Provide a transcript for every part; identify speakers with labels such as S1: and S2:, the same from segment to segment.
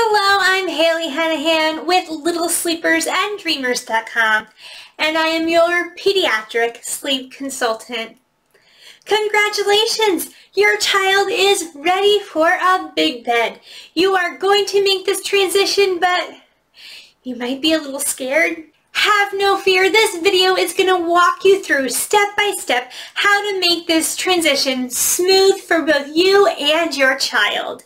S1: Hello, I'm Haley Hanahan with Littlesleepersanddreamers.com, and I am your pediatric sleep consultant. Congratulations! Your child is ready for a big bed. You are going to make this transition, but you might be a little scared. Have no fear, this video is going to walk you through step by step how to make this transition smooth for both you and your child.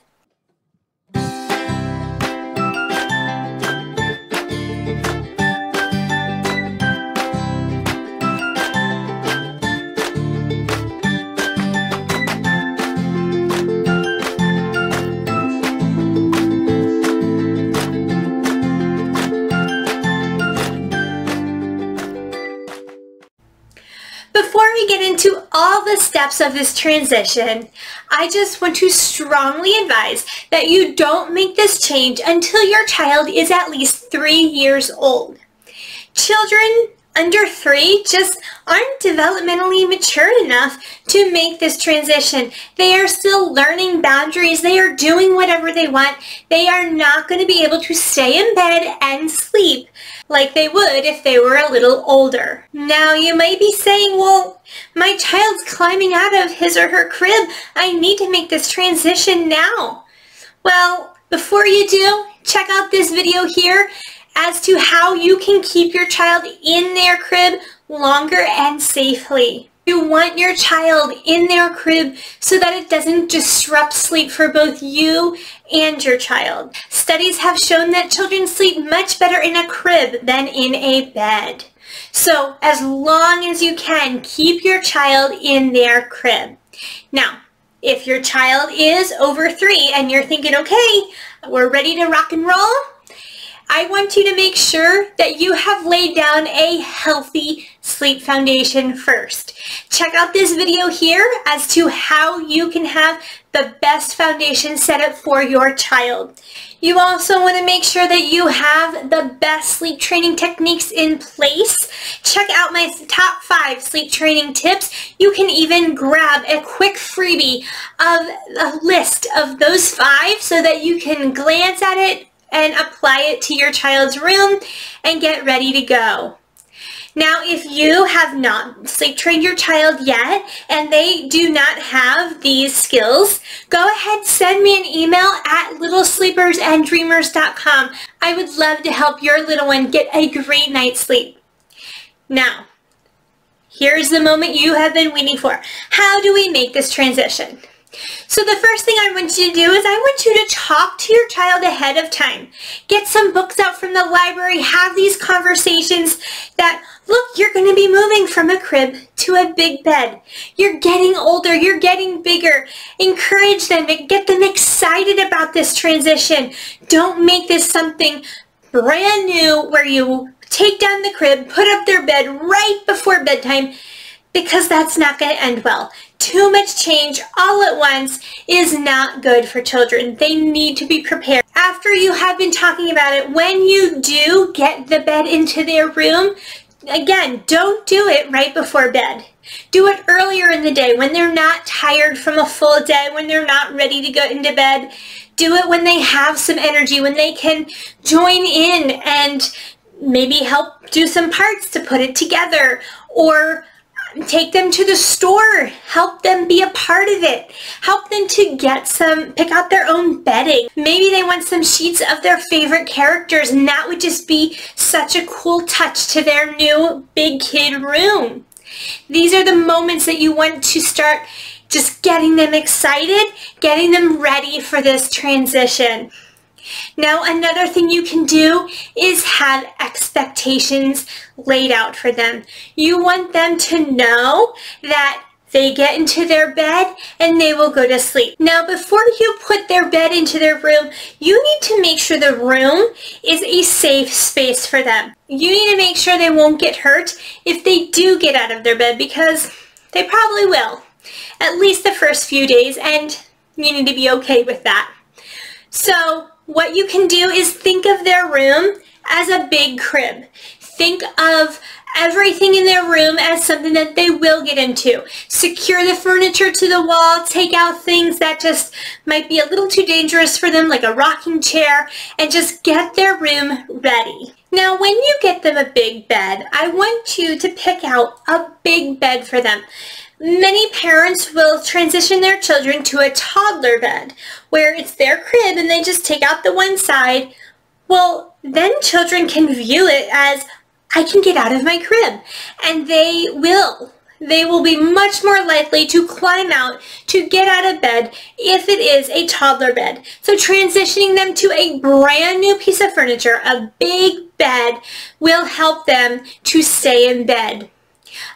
S1: Before we get into all the steps of this transition, I just want to strongly advise that you don't make this change until your child is at least 3 years old. Children under 3 just aren't developmentally mature enough to make this transition. They are still learning boundaries. They are doing whatever they want. They are not going to be able to stay in bed and sleep like they would if they were a little older. Now you might be saying, well, my child's climbing out of his or her crib. I need to make this transition now. Well, before you do, check out this video here as to how you can keep your child in their crib longer and safely. You want your child in their crib so that it doesn't disrupt sleep for both you and your child. Studies have shown that children sleep much better in a crib than in a bed. So as long as you can, keep your child in their crib. Now, if your child is over 3 and you're thinking, okay, we're ready to rock and roll, I want you to make sure that you have laid down a healthy sleep foundation first. Check out this video here as to how you can have the best foundation set up for your child. You also want to make sure that you have the best sleep training techniques in place. Check out my top 5 sleep training tips. You can even grab a quick freebie of a list of those 5 so that you can glance at it and apply it to your child's room and get ready to go. Now, if you have not sleep trained your child yet and they do not have these skills, go ahead, send me an email at littlesleepersanddreamers.com. I would love to help your little one get a great night's sleep. Now, here's the moment you have been waiting for. How do we make this transition? So the first thing I want you to do is I want you to talk to your child ahead of time. Get some books out from the library. Have these conversations that, look, you're going to be moving from a crib to a big bed. You're getting older. You're getting bigger. Encourage them. Get them excited about this transition. Don't make this something brand new where you take down the crib, put up their bed right before bedtime, because that's not going to end well. Too much change all at once is not good for children. They need to be prepared. After you have been talking about it, when you do get the bed into their room, again, don't do it right before bed. Do it earlier in the day when they're not tired from a full day, when they're not ready to go into bed. Do it when they have some energy, when they can join in and maybe help do some parts to put it together, or take them to the store, help them be a part of it, help them to pick out their own bedding. Maybe they want some sheets of their favorite characters, and that would just be such a cool touch to their new big kid room. These are the moments that you want to start just getting them excited, getting them ready for this transition. Now, another thing you can do is have expectations laid out for them. You want them to know that they get into their bed and they will go to sleep. Now, before you put their bed into their room, you need to make sure the room is a safe space for them. You need to make sure they won't get hurt if they do get out of their bed, because they probably will, at least the first few days, and you need to be okay with that. So what you can do is think of their room as a big crib. Think of everything in their room as something that they will get into. Secure the furniture to the wall, take out things that just might be a little too dangerous for them, like a rocking chair, and just get their room ready. Now, when you get them a big bed, I want you to pick out a big bed for them. Many parents will transition their children to a toddler bed, where it's their crib and they just take out the one side. Well, then children can view it as, I can get out of my crib, and they will. They will be much more likely to climb out to get out of bed if it is a toddler bed. So transitioning them to a brand new piece of furniture, a big bed, will help them to stay in bed.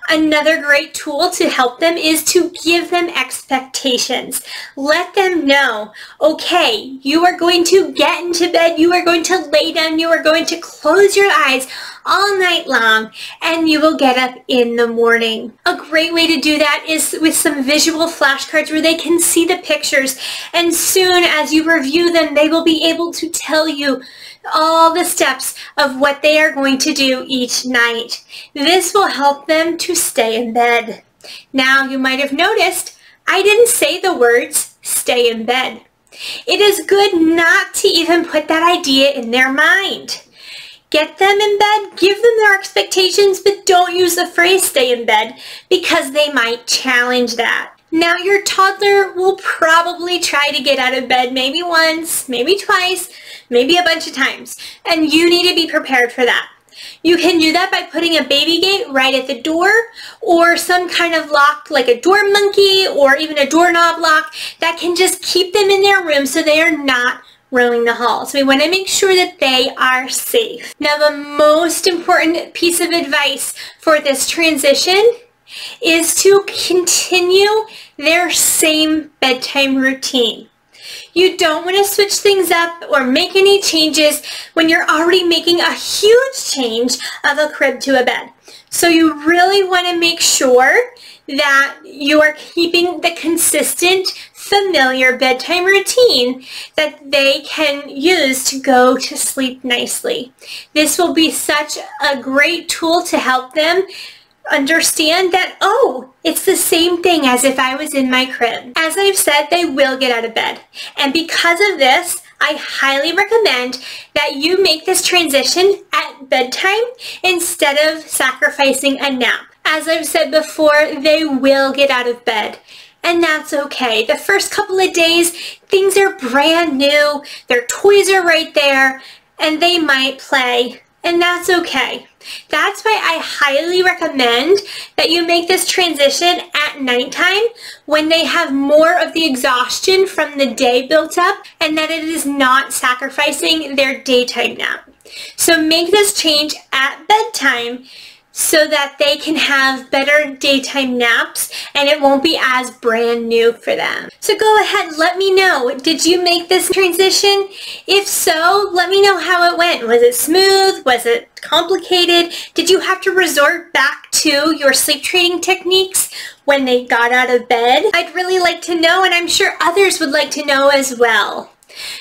S1: Another great tool to help them is to give them expectations. Let them know, okay, you are going to get into bed, you are going to lay down, you are going to close your eyes all night long, and you will get up in the morning. A great way to do that is with some visual flashcards where they can see the pictures, and soon as you review them, they will be able to tell you all the steps of what they are going to do each night. This will help them to stay in bed. Now, you might have noticed I didn't say the words stay in bed. It is good not to even put that idea in their mind. Get them in bed, give them their expectations, but don't use the phrase stay in bed because they might challenge that. Now, your toddler will probably try to get out of bed maybe once, maybe twice, maybe a bunch of times, and you need to be prepared for that. You can do that by putting a baby gate right at the door, or some kind of lock like a door monkey or even a doorknob lock that can just keep them in their room so they are not roaming the halls. We want to make sure that they are safe. Now, the most important piece of advice for this transition is to continue their same bedtime routine. You don't want to switch things up or make any changes when you're already making a huge change of a crib to a bed. So you really want to make sure that you are keeping the consistent, familiar bedtime routine that they can use to go to sleep nicely. This will be such a great tool to help them understand that, oh, it's the same thing as if I was in my crib. As I've said, they will get out of bed. And because of this, I highly recommend that you make this transition at bedtime instead of sacrificing a nap. As I've said before, they will get out of bed. And that's okay. The first couple of days, things are brand new, their toys are right there, and they might play, and that's okay. That's why I highly recommend that you make this transition at nighttime when they have more of the exhaustion from the day built up and that it is not sacrificing their daytime nap. So make this change at bedtime so that they can have better daytime naps and it won't be as brand new for them. So go ahead, let me know. Did you make this transition? If so, let me know how it went. Was it smooth? Was it complicated? Did you have to resort back to your sleep training techniques when they got out of bed? I'd really like to know, and I'm sure others would like to know as well.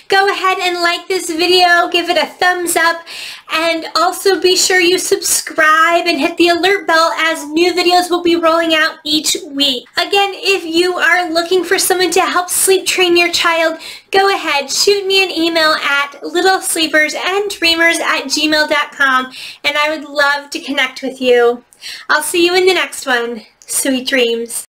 S1: Go ahead and like this video, give it a thumbs up, and also be sure you subscribe and hit the alert bell as new videos will be rolling out each week. Again, if you are looking for someone to help sleep train your child, go ahead, shoot me an email at littlesleepersanddreamers@gmail.com, and I would love to connect with you. I'll see you in the next one. Sweet dreams.